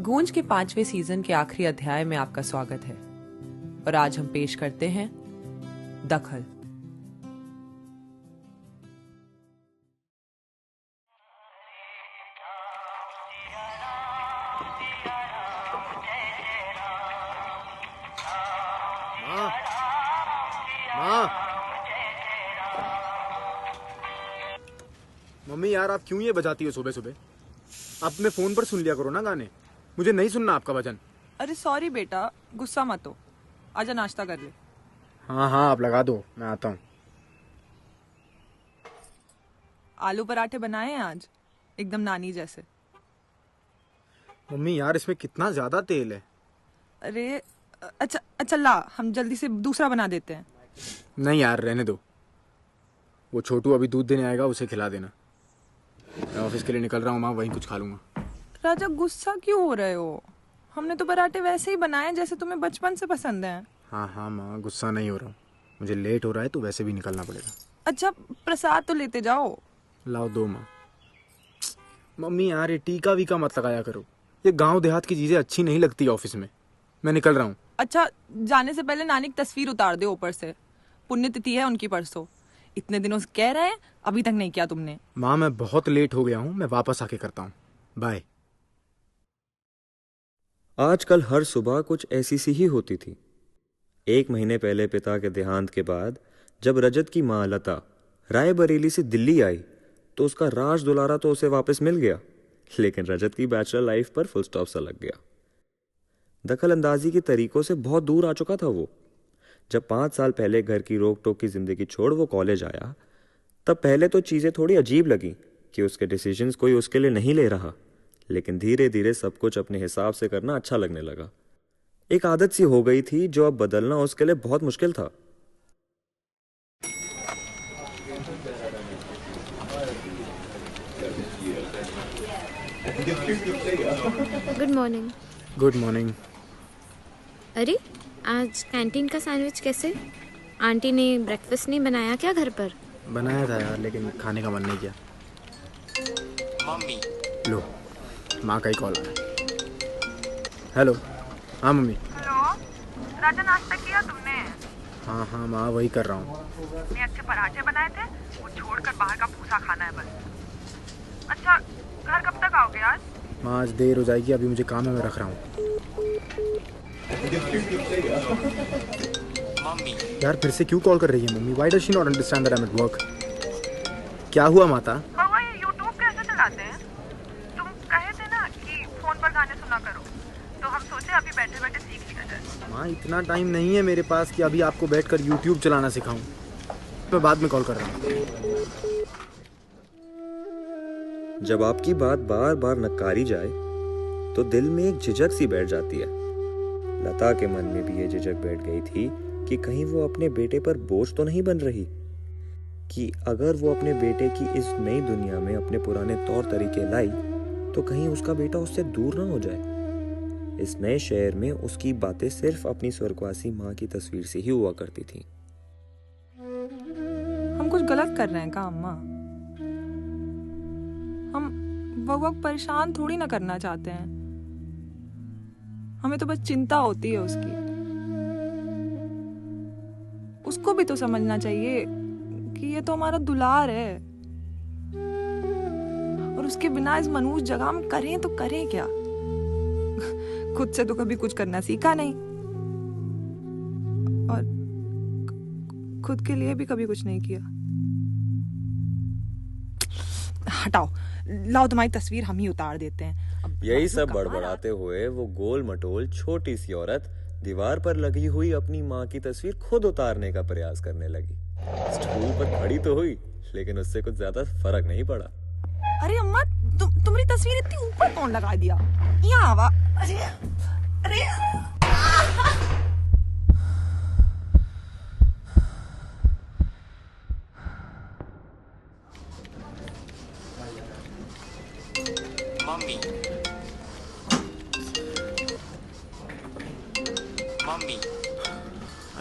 गूंज के 5वें सीजन के आखिरी अध्याय में आपका स्वागत है और आज हम पेश करते हैं दखल। माँ, मम्मी यार आप क्यों ये बजाती हो सुबह सुबह? आप अपने फोन पर सुन लिया करो ना गाने, मुझे नहीं सुनना आपका भजन। अरे सॉरी बेटा, गुस्सा मत हो, आजा नाश्ता कर ले। हाँ हाँ आप लगा दो, मैं आता हूँ। आलू पराठे बनाए हैं आज, एकदम नानी जैसे। मम्मी यार इसमें कितना ज्यादा तेल है। अरे अच्छा ला, हम जल्दी से दूसरा बना देते हैं। नहीं यार रहने दो, वो छोटू अभी दूध देने आएगा, उसे खिला देना। मैं ऑफिस के लिए निकल रहा हूँ माँ, वहीं कुछ खा लूंगा। राजा गुस्सा क्यों हो रहे हो? हमने तो पराठे वैसे ही बनाए जैसे तुम्हें बचपन से पसंद हैं। हाँ हाँ माँ गुस्सा नहीं हो रहा हूँ, मुझे लेट हो रहा है तो वैसे भी निकलना पड़ेगा। अच्छा प्रसाद तो लेते जाओ। लाओ दो माँ। मम्मी यार ये टीका वीका मत लगाया करो, ये गांव देहात की चीजें अच्छी नहीं लगती ऑफिस में। मैं निकल रहा हूँ। अच्छा जाने से पहले नानी की तस्वीर उतार दे ऊपर से, पुण्यतिथि है उनकी परसों। इतने दिनों से कह रहे हैं, अभी तक नहीं किया तुमने। माँ मैं बहुत लेट हो गया हूँ, मैं वापस आके करता हूँ, बाय। आजकल हर सुबह कुछ ऐसी सी ही होती थी। 1 महीने पहले पिता के देहांत के बाद जब रजत की माँ लता रायबरेली से दिल्ली आई तो उसका राज दुलारा तो उसे वापस मिल गया, लेकिन रजत की बैचलर लाइफ पर फुल स्टॉप सा लग गया। दखल अंदाजी के तरीकों से बहुत दूर आ चुका था वो। जब 5 साल पहले घर की रोक टोक की जिंदगी छोड़ वो कॉलेज आया, तब पहले तो चीजें थोड़ी अजीब लगी कि उसके डिसीजंस कोई उसके लिए नहीं ले रहा, लेकिन धीरे धीरे सब कुछ अपने हिसाब से करना अच्छा लगने लगा। एक आदत सी हो गई थी जो अब बदलना उसके लिए बहुत मुश्किल था। Good morning. Good morning. अरे आज कैंटीन का सैंडविच कैसे? आंटी ने ब्रेकफास्ट नहीं बनाया क्या घर पर? बनाया था यार, लेकिन खाने का मन नहीं किया। मम्मी लो माँ का ही कॉल आ रहा है। हेलो। हाँ मम्मी। हेलो राजा, नाश्ता किया तुमने? हाँ हाँ माँ वही कर रहा हूँ। इतने अच्छे पराठे बनाए थे, वो छोड़कर बाहर का भूसा खाना है बस। अच्छा घर कब तक आओगे आज? माँ आज देर हो जाएगी, अभी मुझे काम है, मैं रख रहा हूँ। मम्मी यार फिर से क्यों कॉल कर रही है mummy? Why does she not understand that I'm at work? क्या हुआ माता? बउआ ये यूट्यूब कैसे चलाते हैं? तुम कहे थे ना कि फोन पर गाने सुना करो, तो हम सोचे अभी बैठे बैठे सीख लिया जाए। माँ इतना टाइम नहीं है मेरे पास कि अभी आपको बैठकर YouTube चलाना सिखाऊं। मैं बाद में कॉल कर रहा हूँ। जब आपकी बात बार बार नकारी जाए तो दिल में एक झिझक सी बैठ जाती है। लता के मन में भी ये झिझक बैठ गई थी कि कहीं वो अपने बेटे पर बोझ तो नहीं बन रही, कि अगर वो अपने बेटे की इस नई दुनिया में अपने पुराने तौर तरीके लाई तो कहीं उसका बेटा उससे दूर ना हो जाए। इस नए शहर में उसकी बातें सिर्फ अपनी स्वर्गवासी माँ की तस्वीर से ही हुआ करती थी। हम कुछ गलत कर रहे हैं का अम्मा? हम बउआ को परेशान थोड़ी ना करना चाहते हैं, हमें तो बस चिंता होती है उसकी। उसको भी तो समझना चाहिए कि ये तो हमारा दुलार है, और उसके बिना इस मनहूस जगह हम करें तो करें क्या? खुद से तो कभी कुछ करना सीखा नहीं, और खुद के लिए भी कभी कुछ नहीं किया। हटाओ, लाओ तुम्हारी तस्वीर हम ही उतार देते हैं। अब यही सब बड़बड़ाते हुए वो गोल मटोल छोटी सी औरत दीवार पर लगी हुई अपनी माँ की तस्वीर खुद उतारने का प्रयास करने लगी। स्टूल पर खड़ी तो हुई, लेकिन उससे कुछ ज्यादा फर्क नहीं पड़ा। अरे अम्मा, तुम्हारी तस्वीर इतनी ऊपर कौन लगा दिया? यहाँ आवा। अरे अरे mummy mummy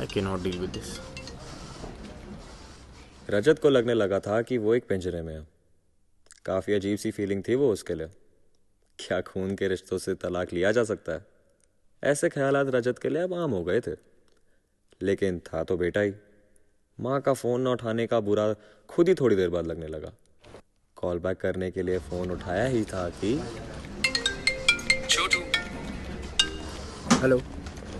I cannot deal with this. रजत को लगने लगा था कि वो एक पिंजरे में है। काफी अजीब सी फीलिंग थी वो उसके लिए। क्या खून के रिश्तों से तलाक लिया जा सकता है? ऐसे ख्यालात रजत के लिए अब आम हो गए थे। लेकिन था तो बेटा ही। माँ का फोन न उठाने का बुरा खुद ही थोड़ी देर बाद लगने लगा। कॉल बैक करने के लिए फोन उठाया ही था कि छोटू, हेलो।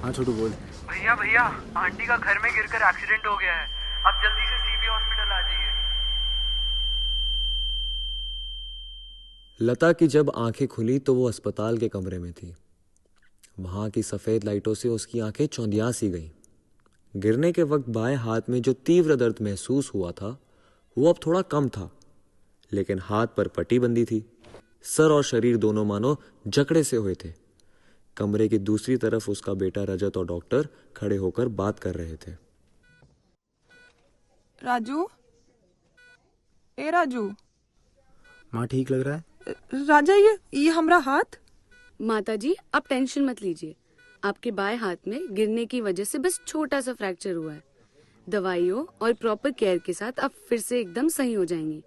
हाँ छोटू बोल। भैया भैया, आंटी का घर में गिरकर एक्सीडेंट हो गया है। आप जल्दी से सीबी हॉस्पिटल आ जाइए। लता की जब आंखें खुली तो वो अस्पताल के कमरे में थी। वहां की सफेद लाइटों से उसकी आंखें चौंधिया सी गईं। गिरने के वक्त बाएं हाथ में जो तीव्र दर्द महसूस हुआ था वो अब थोड़ा कम था, लेकिन हाथ पर पट्टी बंधी थी। सर और शरीर दोनों मानो जकड़े से हुए थे। कमरे की दूसरी तरफ उसका बेटा रजत और डॉक्टर खड़े होकर बात कर रहे थे। राजू, ए राजू। माँ ठीक लग रहा है? राजा, ये हमारा हाथ। माताजी, आप टेंशन मत लीजिए। आपके बाएं हाथ में गिरने की वजह से बस छोटा सा फ्रैक्चर हुआ है। दवाइयों और प्रॉपर केयर के साथ आप फिर से एकदम सही हो जाएंगी।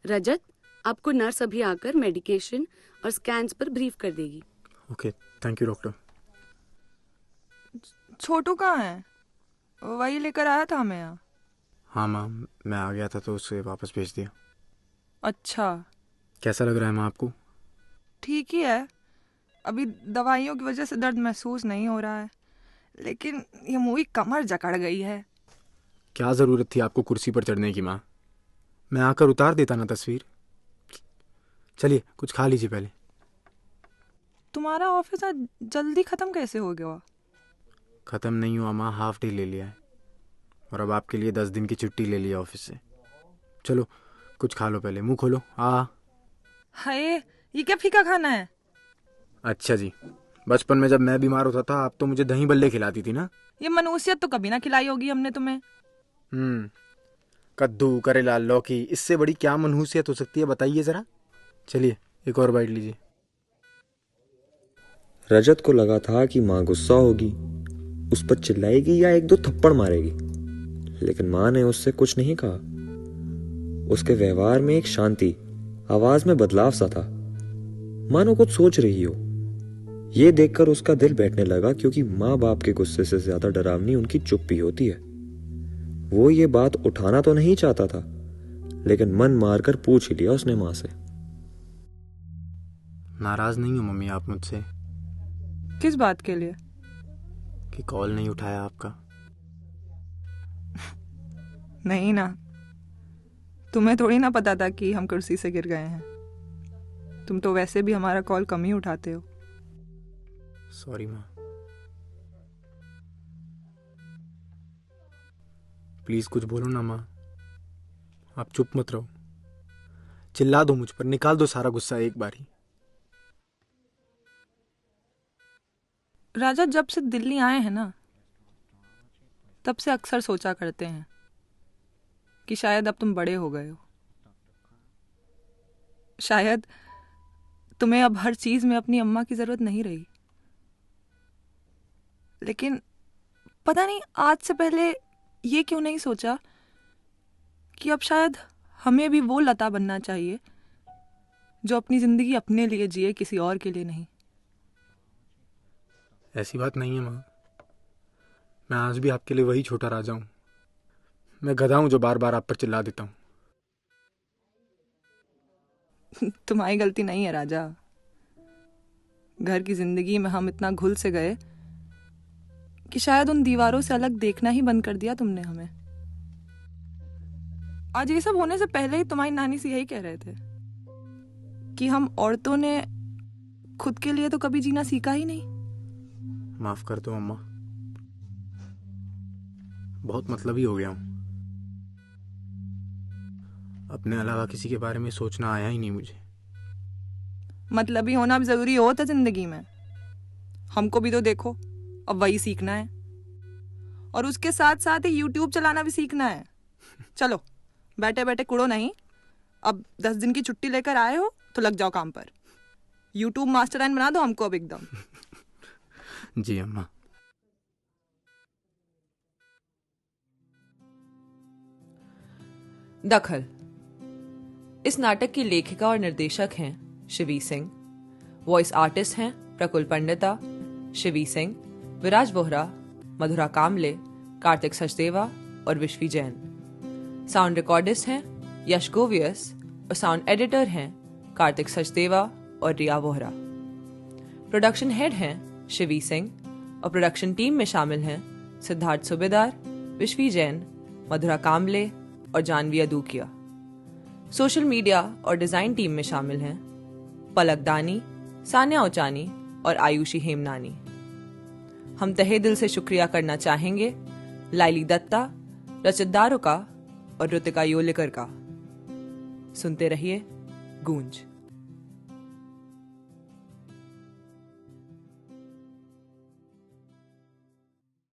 रजत, आपको नर्स अभी आकर मेडिकेशन और स्कैन्स पर ब्रीफ कर देगी। Okay, thank you doctor. छोटू कहाँ है? वही लेकर आया था हमें यहाँ। हाँ माँ, मैं आ गया था तो उसे वापस भेज दिया। अच्छा, कैसा लग रहा है माँ आपको? ठीक ही है। अभी दवाइयों की वजह से दर्द महसूस नहीं हो रहा है, लेकिन ये मूवी कमर जकड़ गई है। क्या ज़रूरत थी आपको कुर्सी पर चढ़ने की माँ? मैं आकर उतार देता ना तस्वीर। चलिए कुछ खा लीजिए पहले। तुम्हारा ऑफिस आज जल्दी ख़त्म कैसे हो गया? ख़त्म नहीं हुआ माँ, हाफ डे ले लिया है और अब आपके लिए 10 दिन की छुट्टी ले लिया ऑफिस से। चलो कुछ खा लो पहले, मुंह खोलो। हाय, ये क्या फीका खाना है? अच्छा जी, बचपन में जब मैं बीमार होता था आप तो मुझे दही बल्ले खिलाती थी ना। ये मनुष्यत तो कभी ना खिलाई होगी हमने तुम्हें। कद्दू, करेला, लौकी, इससे बड़ी क्या मनहूसियत हो सकती है बताइए जरा। चलिए एक और बाइट लीजिए। रजत को लगा था कि माँ गुस्सा होगी, उस पर चिल्लाएगी या एक दो थप्पड़ मारेगी, लेकिन माँ ने उससे कुछ नहीं कहा। उसके व्यवहार में एक शांति, आवाज में बदलाव सा था, मानो कुछ सोच रही हो। ये देखकर उसका दिल बैठने लगा, क्योंकि माँ बाप के गुस्से से ज्यादा डरावनी उनकी चुप्पी होती है। वो ये बात उठाना तो नहीं चाहता था, लेकिन मन मारकर पूछ ही लिया उसने माँ से। नाराज नहीं हो मम्मी आप मुझसे? किस बात के लिए? कि कॉल नहीं उठाया आपका। नहीं ना, तुम्हें थोड़ी ना पता था कि हम कुर्सी से गिर गए हैं। तुम तो वैसे भी हमारा कॉल कम ही उठाते हो। सॉरी माँ। प्लीज कुछ बोलो ना माँ, आप चुप मत रहो। चिल्ला दो मुझ पर, निकाल दो सारा गुस्सा एक बार ही। राजा, जब से दिल्ली आए हैं ना, तब से अक्सर सोचा करते हैं कि शायद अब तुम बड़े हो गए हो। शायद तुम्हें अब हर चीज में अपनी अम्मा की जरूरत नहीं रही। लेकिन पता नहीं आज से पहले ये क्यों नहीं सोचा कि अब शायद हमें भी वो लता बनना चाहिए जो अपनी जिंदगी अपने लिए जिए, किसी और के लिए नहीं। ऐसी बात नहीं है माँ, मैं आज भी आपके लिए वही छोटा राजा हूं। मैं गधा हूं जो बार बार आप पर चिल्ला देता हूं। तुम्हारी गलती नहीं है राजा। घर की जिंदगी में हम इतना घुल से गए कि शायद उन दीवारों से अलग देखना ही बंद कर दिया तुमने हमें। आज ये सब होने से पहले ही तुम्हारी नानी से यही कह रहे थे कि हम औरतों ने खुद के लिए तो कभी जीना सीखा ही नहीं। माफ कर दो अम्मा, बहुत मतलबी हो गया हूं। अपने अलावा किसी के बारे में सोचना आया ही नहीं मुझे। मतलबी होना भी जरूरी होता जिंदगी में। हमको भी तो देखो, अब वही सीखना है और उसके साथ साथ ही YouTube चलाना भी सीखना है। चलो बैठे बैठे कुड़ो नहीं, अब 10 दिन की छुट्टी लेकर आए हो तो लग जाओ काम पर। YouTube मास्टरलाइन बना दो हमको अब एकदम। जी अम्मा। दखल। इस नाटक की लेखिका और निर्देशक हैं शिवी सिंह। वॉइस आर्टिस्ट हैं प्रकुल पंडिता, शिवी सिंह, विराज बोहरा, मधुरा कामले, कार्तिक सचदेवा और विश्वी जैन। साउंड रिकॉर्डिस्ट हैं यश गोवियस और साउंड एडिटर हैं कार्तिक सचदेवा और रिया बोहरा। प्रोडक्शन हेड हैं शिवी सिंह और प्रोडक्शन टीम में शामिल हैं सिद्धार्थ सुबेदार, विश्वी जैन, मधुरा कामले और जानवी अदूकिया। सोशल मीडिया और डिजाइन टीम में शामिल हैं पलक दानी, सान्या ओचानी और आयुषी हेमनानी। हम तहे दिल से शुक्रिया करना चाहेंगे लाइली दत्ता, रचित दारुका और ऋतिका योलेकर का। सुनते रहिए गूंज।